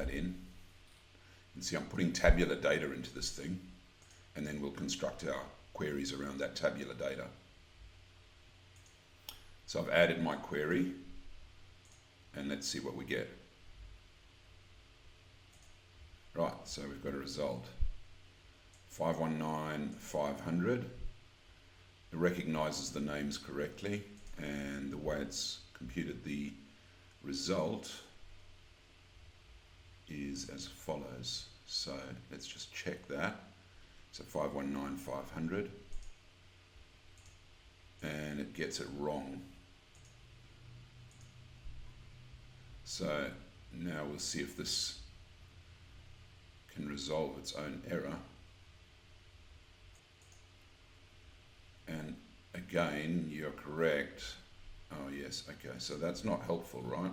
that in. And see, I'm putting tabular data into this thing, and then we'll construct our queries around that tabular data. So I've added my query, and let's see what we get. Right, so we've got a result. 519,500. It recognises the names correctly, and the way it's computed the result is as follows. So let's just check that. So 519,500, and it gets it wrong. So now we'll see if this can resolve its own error. And again, you're correct. Oh yes, okay, so that's not helpful, right?